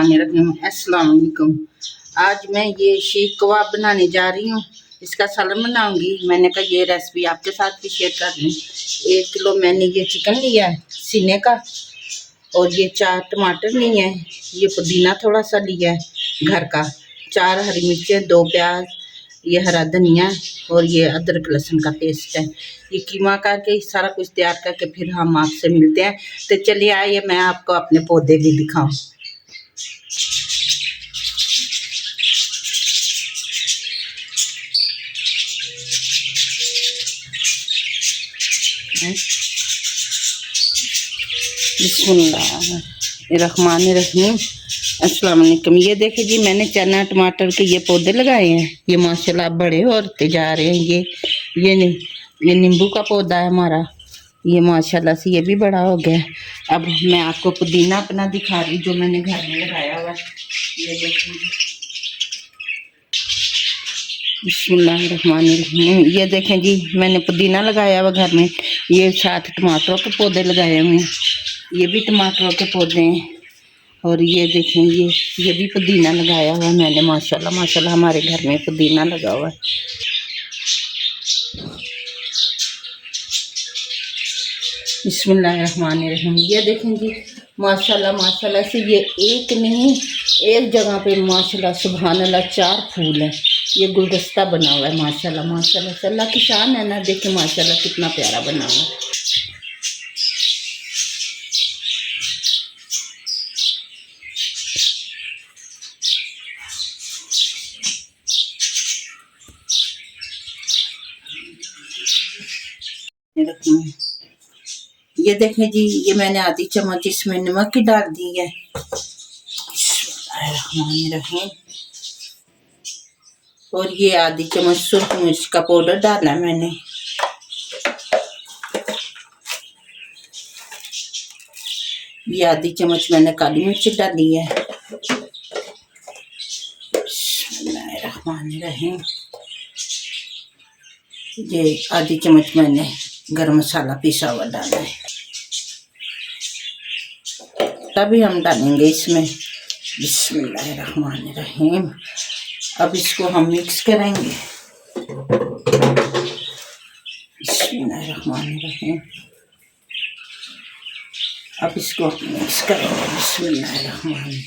बिस्मिल्लाहिर्रहमानिर्रहीम। अस्सलाम वालेकुम। आज मैं ये शीख कबाब बनाने जा रही हूँ। इसका सालन बनाऊंगी। मैंने कहा ये रेसिपी आपके साथ भी शेयर कर लूँ। 1 किलो मैंने ये चिकन लिया है सीने का, और ये 4 टमाटर लिए हैं, ये पुदीना थोड़ा सा लिया है घर का, 4 हरी मिर्चें, 2 प्याज, ये हरा धनिया और ये अदरक लहसुन का पेस्ट है। ये कीमा करके सारा कुछ तैयार करके फिर हम आपसे मिलते हैं। तो चलिए आइए मैं आपको अपने पौधे भी दिखाऊं। बिस्मिल्लाहिर्रहमानिर्रहीम। अस्सलाम वालेकुम। ये देखिए जी, मैंने चना टमाटर के ये पौधे लगाए हैं। ये माशाल्लाह बड़े होते जा रहे हैं। ये नींबू का पौधा है हमारा, ये माशाल्लाह से ये भी बड़ा हो गया है। अब मैं आपको पुदीना अपना दिखा रही हूँ जो मैंने घर में लगाया हुआ है। ये देखिए बिस्मिल्लाहिर्रहमानिर्रहीम। ये देखें जी, मैंने पुदीना लगाया हुआ घर में। ये 7 टमाटरों के पौधे लगाए हुए हैं, ये भी टमाटरों के पौधे हैं। और ये देखें ये भी पुदीना लगाया हुआ है मैंने। माशाल्लाह माशाल्लाह हमारे घर में पुदीना लगा हुआ है। बिस्मिल्लाहिर्रहमानिर्रहीम। ये देखें जी, माशाल्लाह माशाल्लाह से ये एक नहीं, एक जगह पे माशाल्लाह सुभान अल्लाह 4 फूल हैं। ये गुलदस्ता बना हुआ है माशाल्लाह माशाल्लाह से। अल्लाह की शान है ना, देखें माशाल्लाह कितना प्यारा बना हुआ है। ये देखें जी, ये मैंने आधी चम्मच इसमें नमक की डाल दी है। बिस्मिल्लाहिर्रहमानिर्रहीम। और ये आधी चम्मच सुर्ख मिर्च का पाउडर डाला है मैंने। ये आधी चम्मच मैंने काली मिर्च डाली है। बिस्मिल्लाहिर्रहमानिर्रहीम। ये आधी चम्मच मैंने गरम मसाला पिसा हुआ डाला है, तभी हम डालेंगे इसमें। बिस्मिल्लाहिर्रहमानिर्रहीम। अब इसको हम मिक्स करेंगे। बिस्मिल्लाहिर्रहमानिर्रहीम। अब इसको मिक्स करेंगे। बिस्मिल्लाहिर्रहमानिर्रहीम।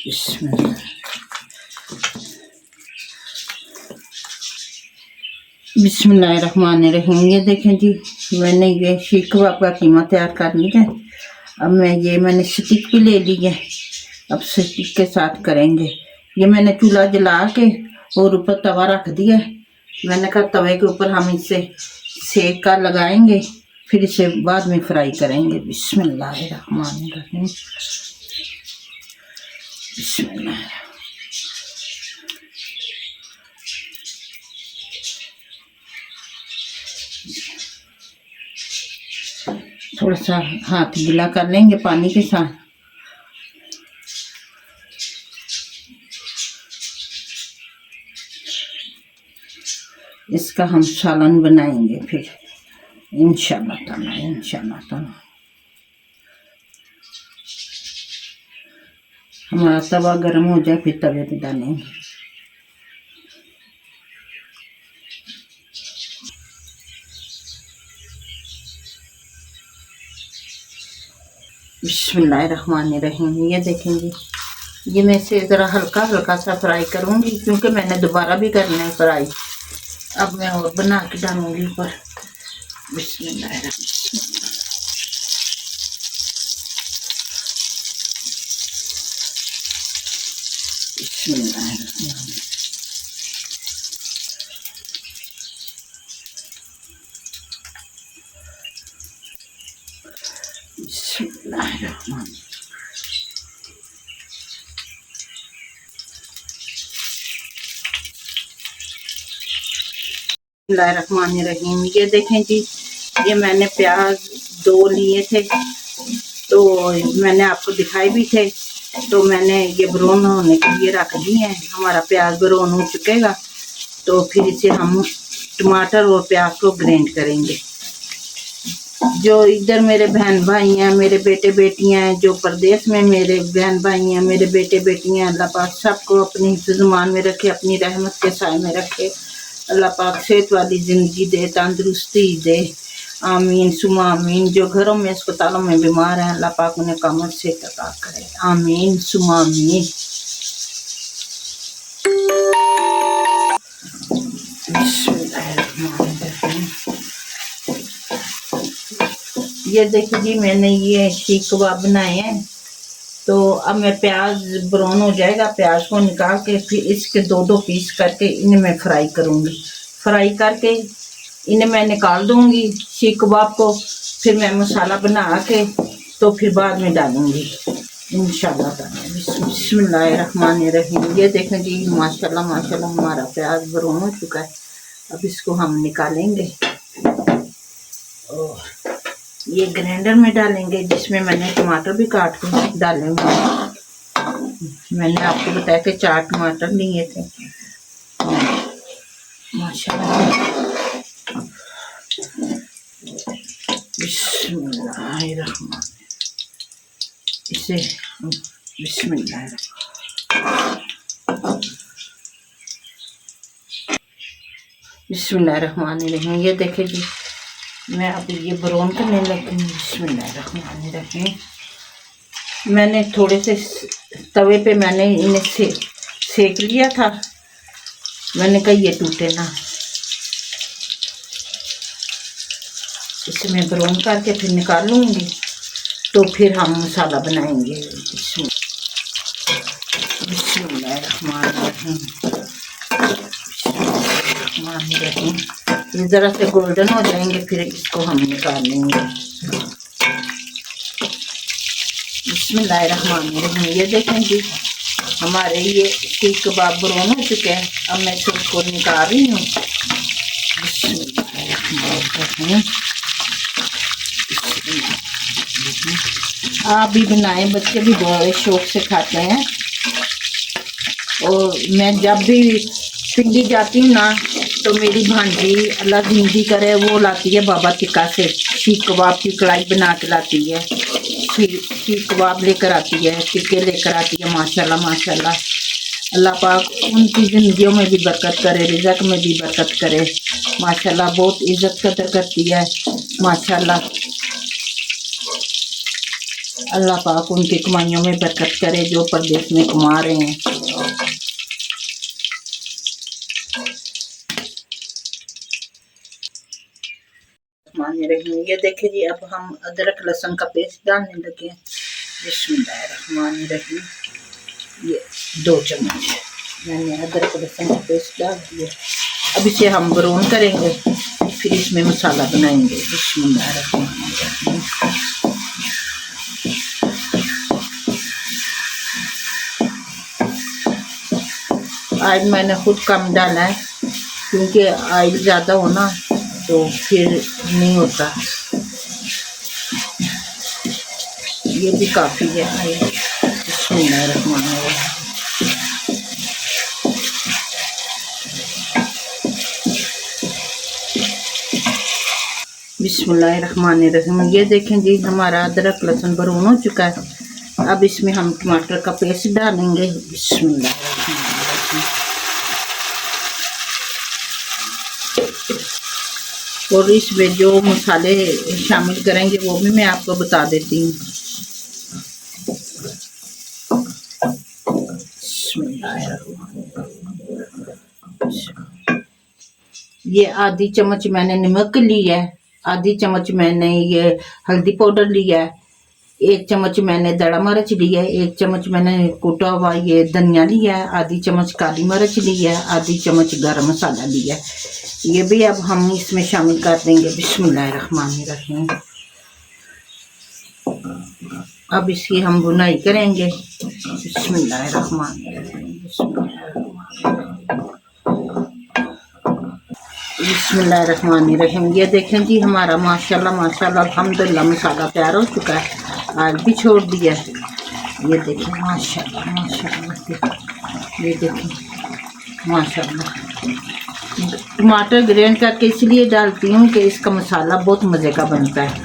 बिस्मिल्लाह। बिस्मिल्लाहिर्रहमानिर्रहीम। ये देखें जी, मैंने ये शीख कबाब का कीमा तैयार कर लिया है। अब मैंने स्टिक भी ले ली है। अब स्टिक के साथ करेंगे। ये मैंने चूल्हा जला के और ऊपर तवा रख दिया है। मैंने कहा तवे के ऊपर हम इसे सेक का लगाएंगे, फिर इसे बाद में फ्राई करेंगे। बिस्मिल्लाहिर्रहमानिर्रहीम। बिस्मिल्लाह। थोड़ा सा हाथ गीला कर लेंगे पानी के साथ। इसका हम सालन बनाएंगे फिर इंशाल्लाह ताला, इंशाल्लाह ताला। हमारा तवा गर्म हो जाए फिर तवे पे डालेंगे। बिस्मिल्लाहिर्रहमानिर्रहीम। ये देखेंगे, ये मैं इसे ज़रा हल्का हल्का सा फ्राई करूँगी क्योंकि मैंने दोबारा भी करना है फ्राई। अब मैं और बना के डालूँगी ऊपर। बिस्मिल्लाहिर्रहमानिर्रहीम। बिस्मिल्लाहिर्रहमानिर्रहीम। बिस्मिल्लाहिर्रहमानिर्रहीम। बिस्मिल्लाहिर्रहमानिर्रहीम। ये देखें जी, ये मैंने प्याज 2 लिए थे, तो मैंने आपको दिखाए भी थे। तो मैंने ये ब्राउन होने के लिए रख दिए हैं। हमारा प्याज ब्राउन हो चुकेगा तो फिर इसे हम टमाटर और प्याज को ग्राइंड करेंगे। जो इधर मेरे बहन भाई हैं, मेरे बेटे बेटियां हैं, जो प्रदेश में मेरे बहन भाई हैं, मेरे बेटे बेटियां, अल्लाह पाक सबको अपनी हिफ्ज़-ए-मान में रखे, अपनी रहमत के साए में रखे। अल्लाह पाक सेहत वाली ज़िंदगी दे, तंदुरुस्ती दे। आमीन सुमा आमीन। जो घरों में अस्पतालों में बीमार हैं, अल्लाह पाक उन्हें कामत से अता करे। आमीन सुमा आमीन। ये देखिए जी, मैंने ये शीख कबाब बनाए हैं। तो अब मैं प्याज ब्राउन हो जाएगा, प्याज को निकाल के फिर इसके दो दो पीस करके इन्हें मैं फ्राई करूँगी। फ्राई करके इन्हें मैं निकाल दूँगी शीख कबाब को। फिर मैं मसाला बना के तो फिर बाद में डालूँगी इंशाल्लाह ताला। बिस्मिल्लाहिर्रहमानिर्रहीम। ये देखें जी, माशाल्लाह माशाल्लाह हमारा प्याज ब्राउन हो चुका है। अब इसको हम निकालेंगे और ये ग्राइंडर में डालेंगे, जिसमें मैंने टमाटर भी काट के डाले हुए। मैंने आपको बताया कि 4 टमाटर लिए थे माशाल्लाह। बिस्मिल्लाहिर्रहमान। इसे बिस्मिल्लाह। बिस्मिल्लाहिर्रहमानिर्रहीम। ये देखे जी, मैं अभी ये ब्राउन करने लगी हूँ। बिस्मिल्लाहिर्रहमानिर्रहीम। मैंने थोड़े से तवे पे मैंने इन्हें सेक लिया था। मैंने कहा ये टूटे ना, इसे मैं ब्राउन करके फिर निकाल लूँगी तो फिर हम मसाला बनाएंगे। बिस्मिल्लाहिर्रहमानिर्रहीम। ये ज़रा से गोल्डन हो जाएंगे, फिर इसको हम निकाल लेंगे। बिस्मिल्लाहिर्रहमानिर्रहीम। ये देखें जी, हमारे ये शीख कबाब ब्राउन हो चुके हैं। अब मैं इसको निकाल रही हूँ। बिस्मिल्लाहिर्रहमानिर्रहीम। आप भी बनाएं, बच्चे भी बहुत शौक से खाते हैं। और मैं जब भी पिंडी जाती हूँ ना, तो मेरी भांजी अल्लाह जिंदगी करे, वो लाती है बाबा टिक्का से शीख कबाब की कढ़ाई बना के लाती है। शीख कबाब लेकर आती है, टिक्के लेकर आती है। माशाल्लाह माशाल्लाह। अल्लाह पाक उनकी ज़िंदगियों में भी बरकत करे, रिज़्क़ में भी बरकत करे। माशाल्लाह बहुत इज़्ज़त कदर करती है माशाल्लाह। अल्लाह पाक उनकी कमाइयों में बरकत करे, जो परदेश में कमा रहे हैं। ये देखिए जी, अब हम अदरक लहसुन का पेस्ट डालने लगे हैं। बिस्मिल्लाहिर्रहमानिर्रहीम। ये 2 चम्मच मैंने अदरक लहसुन का पेस्ट डाल दिया। अब इसे हम ब्राउन करेंगे, फिर इसमें मसाला बनाएंगे। बिस्मिल्लाहिर्रहमानिर्रहीम। आज मैंने खुद कम डाला है, क्योंकि ऑयल ज़्यादा हो ना तो फिर नहीं होता। ये भी काफ़ी है ऑयल। बिस्मिल्लाहिर्रहमानिर्रहीम। बिस्मिल्लाहिर्रहमानिर्रहीम। ये देखें जी, हमारा अदरक लहसुन ब्राउन हो चुका है। अब इसमें हम टमाटर का पेस्ट डालेंगे। बिस्मिल्लाहिर्रहमानिर्रहीम। और इसमें जो मसाले शामिल करेंगे वो भी मैं आपको बता देती हूँ। ये आधी चम्मच मैंने नमक ली है, आधी चम्मच मैंने ये हल्दी पाउडर लिया है, 1 चम्मच मैंने दड़ा मिर्च लिया है, 1 चम्मच मैंने कुटा हुआ ये धनिया लिया है, आधी चम्मच काली मिर्च लिया है, आधी चम्मच गरम मसाला लिया है। ये भी अब हम इसमें शामिल कर देंगे। बिस्मिल्लाहिर्रहमानिर्रहीम। अब इसकी हम बुनाई करेंगे। बिस्मिल्लाहिर्रहमानिर्रहीम। बिस्मिल्लाहिर्रहमानिर्रहीम। ये देखें जी, हमारा माशाल्लाह माशाल्लाह अल्हम्दुलिल्लाह मसाला तैयार हो चुका है। आज भी छोड़ दिया है। ये देखें माशाल्लाह माशाल्लाह। ये देखें माशाल्लाह। टमाटर ग्राइंड करके इसलिए डालती हूँ कि इसका मसाला बहुत मज़े का बनता है।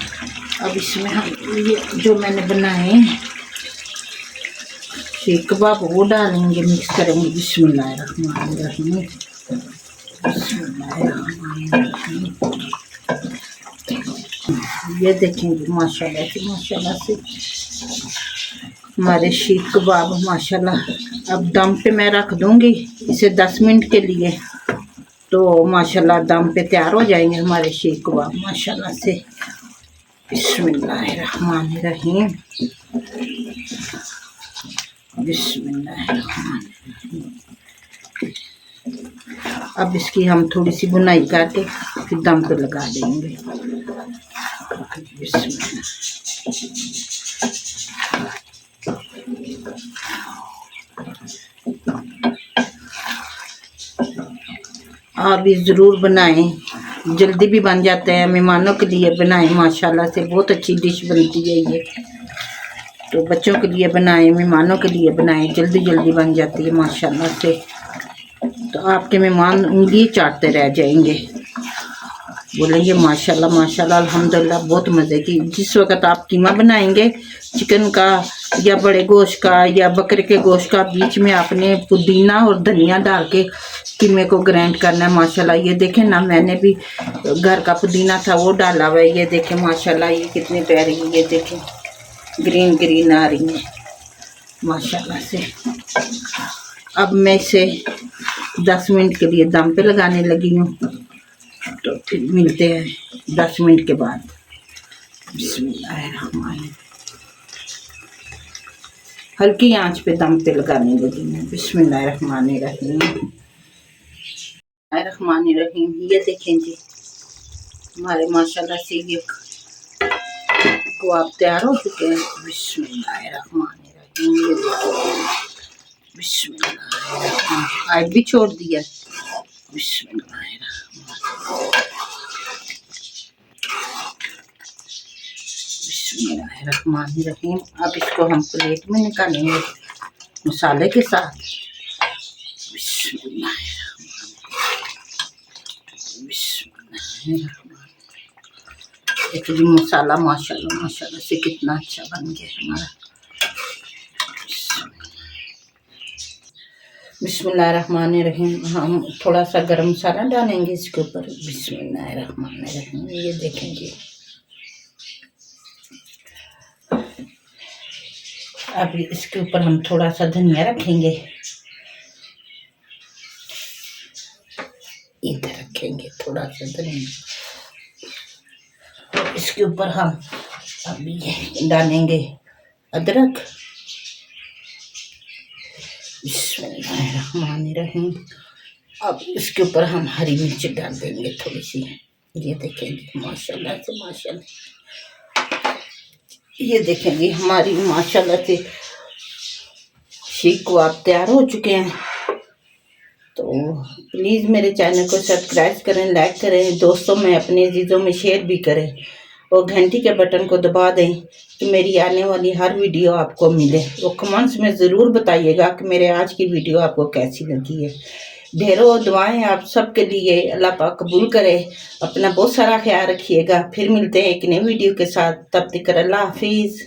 अब इसमें हम ये जो मैंने बनाए सीख कबाब वो डालेंगे, मिक्स करेंगे। बिस्मिल्लाहिर्रहमानिर्रहीम, बिस्मिल्लाहिर्रहमानिर्रहीम। ये देखेंगे माशाल्लाह से हमारे शीख कबाब माशाल्लाह। अब दम पे मैं रख दूंगी इसे 10 मिनट के लिए, तो माशाल्लाह दम पे तैयार हो जाएंगे हमारे शीख कबाब माशाल्लाह से। बिस्मिल्लाहिर्रहमानिर्रहीम, बिस्मिल्लाहिर्रहमानिर्रहीम। अब इसकी हम थोड़ी सी बुनाई करके फिर दम पे लगा देंगे। बिस्मिल्लाह। आप भी ज़रूर बनाएं, जल्दी भी बन जाते हैं। मेहमानों के लिए बनाएं, माशाल्लाह से बहुत अच्छी डिश बनती है ये। तो बच्चों के लिए बनाएं, मेहमानों के लिए बनाएं, जल्दी जल्दी बन जाती है माशाल्लाह से। तो आपके मेहमान उंगली चाटते रह जाएंगे, बोलेंगे माशाल्लाह माशाल्लाह अल्हम्दुलिल्लाह बहुत मज़े की। जिस वक्त आप कीमा बनाएंगे चिकन का या बड़े गोश्त का या बकरे के गोश्त का, बीच में आपने पुदीना और धनिया डाल के कीमे को ग्राइंड करना है माशाल्लाह। ये देखें ना, मैंने भी घर का पुदीना था वो डाला हुआ है। ये देखें माशाल्लाह ये कितनी प्यारी, ये देखें ग्रीन ग्रीन आ रही है माशाल्लाह से। अब मैं इसे 10 मिनट के लिए दम पे लगाने लगी हूँ, तो फिर मिलते हैं 10 मिनट के बाद। बिस्मिल्लाहिर्रहमानिर्रहीम, हल्की आंच पे दम पे लगाने लगी मैं। बिस्मिल्लाहिर्रहमानिर्रहीम, बिस्मिल्लाहिर्रहमानिर्रहीम। ये देखें जी हमारे माशाल्लाह से ये कबाब तैयार हो चुके हैं। बिस्मिल्लाहिर्रहमानिर्रहीम, ये देखें बिस्मिल्लाहिर्रहमानिर्रहीम। आग भी छोड़ दिया। बिस्मिल्लाहिर्रहमानिर्रहीम। अब इसको हम प्लेट में निकालेंगे मसाले के साथ। देखिए जी मसाला माशाल्लाह माशाल्लाह से कितना अच्छा बन गया हमारा। बिस्मिल्लाहिर्रहमानिर्रहीम। हम थोड़ा सा गरम मसाला डालेंगे इसके ऊपर। बिस्मिल्लाहिर्रहमानिर्रहीम, ये देखेंगे। अब इसके ऊपर हम थोड़ा सा धनिया रखेंगे, इधर रखेंगे थोड़ा सा धनिया। इसके ऊपर हम अभी डालेंगे अदरक। बिस्मिल्लाहिर्रहमानिर्रहीम। अब इसके ऊपर हम हरी मिर्च डाल देंगे थोड़ी सी। ये देखेंगे माशाल्लाह से माशाल्लाह, ये देखेंगे हमारी माशाल्लाह से शीख कबाब तैयार हो चुके हैं। तो प्लीज़ मेरे चैनल को सब्सक्राइब करें, लाइक करें, दोस्तों में अपने अजीज़ों में शेयर भी करें और घंटी के बटन को दबा दें कि मेरी आने वाली हर वीडियो आपको मिले। वो कमेंट्स में ज़रूर बताइएगा कि मेरे आज की वीडियो आपको कैसी लगी है। ढेरों दुआएं आप सबके लिए, अल्लाह पाक कबूल करे। अपना बहुत सारा ख्याल रखिएगा। फिर मिलते हैं एक नई वीडियो के साथ, तब तक अल्लाह हाफिज़।